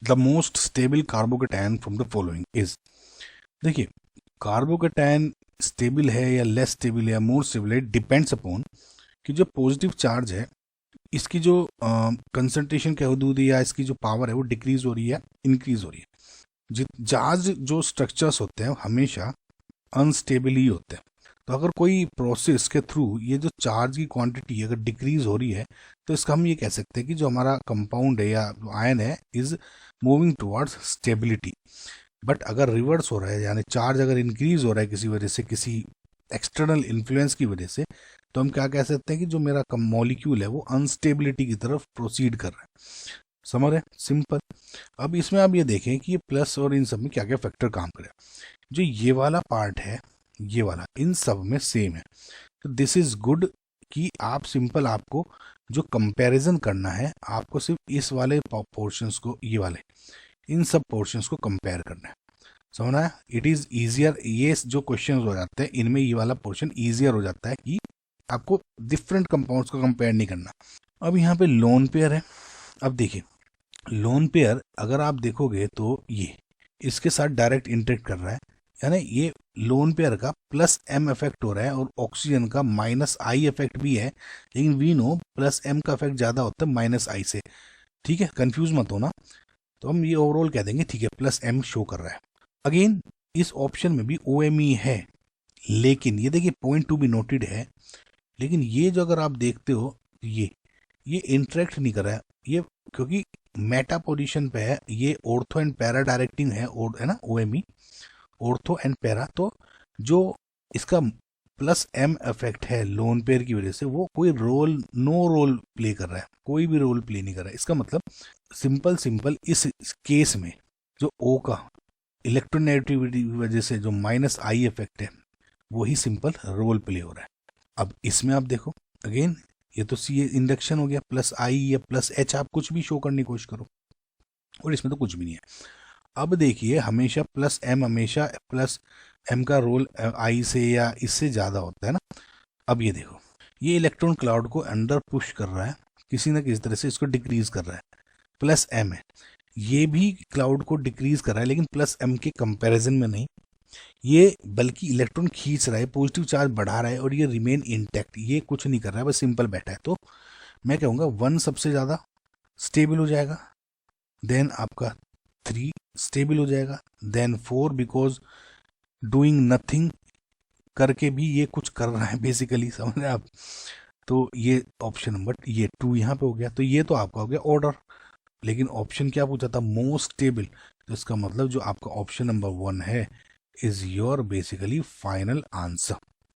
The most stable carbocation from the following is, देखिए carbocation stable है या less stable है या मोर स्टेबल है, डिपेंड्स अपॉन कि जो पॉजिटिव चार्ज है इसकी जो कंसंट्रेशन क्या हदूद है या इसकी जो पावर है वो डिक्रीज हो रही है इंक्रीज हो रही है। चार्ज जो स्ट्रक्चर्स होते हैं हमेशा अनस्टेबल ही होते हैं। तो अगर कोई प्रोसेस के थ्रू ये जो चार्ज की क्वांटिटी अगर डिक्रीज हो रही है तो इसका हम ये कह सकते हैं कि जो हमारा कंपाउंड है या आयन है is moving towards stability. But अगर रिवर्स हो रहा है यानी चार्ज अगर इंक्रीज हो रहा है किसी वजह से, किसी एक्सटर्नल इन्फ्लुएंस की वजह से, तो हम क्या कह सकते हैं कि जो मेरा मॉलिक्यूल है वो अनस्टेबिलिटी की तरफ प्रोसीड कर रहा है। समझ रहे, सिंपल। अब इसमें आप ये देखें कि ये प्लस और इन सब में क्या क्या फैक्टर काम करे। जो ये वाला पार्ट है ये वाला इन सब में सेम है, तो दिस इज गुड कि आप सिंपल आपको जो कंपैरिजन करना है आपको सिर्फ इस वाले पोर्शंस को, ये वाले इन सब पोर्शंस को कंपेयर करना है। समझना है, इट इज ईजियर। ये जो क्वेश्चन हो जाते हैं इनमें ये वाला पोर्शन ईजियर हो जाता है कि आपको डिफरेंट कंपाउंड्स को कंपेयर नहीं करना। अब यहाँ पे लोन पेयर है। अब देखिए लोन पेयर अगर आप देखोगे तो ये इसके साथ डायरेक्ट इंटरेक्ट कर रहा है, यानी ये लोन पेयर का प्लस एम इफेक्ट हो रहा है और ऑक्सीजन का माइनस आई इफेक्ट भी है, लेकिन वी नो प्लस एम का इफेक्ट ज्यादा होता है माइनस आई से। ठीक है, कंफ्यूज मत होना। तो हम ये ओवरऑल कह देंगे ठीक है प्लस एम शो कर रहा है। अगेन इस ऑप्शन में भी ओ एम ई है, लेकिन ये देखिए पॉइंट टू बी नोटेड है, लेकिन ये जो अगर आप देखते हो ये इंटरेक्ट नहीं कर रहा है ये, क्योंकि मेटा पोजीशन पे है, ये ऑर्थो एंड पैरा डायरेक्टिंग है, और है ना O M E ortho and para. तो जो इसका प्लस एम इफेक्ट है लोन पेयर की वजह से वो कोई रोल नो रोल प्ले कर रहा है, कोई भी रोल प्ले नहीं कर रहा है। इसका मतलब सिंपल सिंपल इस केस में जो ओ का इलेक्ट्रोनेगेटिविटी की वजह से जो माइनस आई इफेक्ट है वही सिंपल रोल प्ले हो रहा है। अब इसमें आप देखो अगेन ये तो सी इंडक्शन हो गया, प्लस आई या प्लस एच आप कुछ भी शो करने की कोशिश करो, और इसमें तो कुछ भी नहीं है। अब देखिए हमेशा प्लस एम, हमेशा प्लस एम का रोल आई से या इससे ज़्यादा होता है ना। अब ये देखो ये इलेक्ट्रॉन क्लाउड को अंडर पुश कर रहा है, किसी ना किसी तरह से इसको डिक्रीज कर रहा है, प्लस एम है। ये भी क्लाउड को डिक्रीज कर रहा है लेकिन प्लस एम के कंपैरिजन में नहीं, ये बल्कि इलेक्ट्रॉन खींच रहा है, पॉजिटिव चार्ज बढ़ा रहा है और ये रिमेन इंटैक्ट, ये कुछ नहीं कर रहा है, बस सिंपल बैठा है। तो मैं कहूँगा 1 सबसे ज़्यादा स्टेबल हो जाएगा, देन आपका 3 स्टेबल हो जाएगा, देन 4 बिकॉज डूइंग नथिंग करके भी ये कुछ कर रहा है बेसिकली, समझ रहे हैं आप। तो ये ऑप्शन नंबर ये 2 यहाँ पे हो गया। तो ये तो आपका हो गया ऑर्डर, लेकिन ऑप्शन क्या पूछा था, मोस्ट स्टेबल। तो इसका मतलब जो आपका ऑप्शन नंबर 1 है is your basically final answer.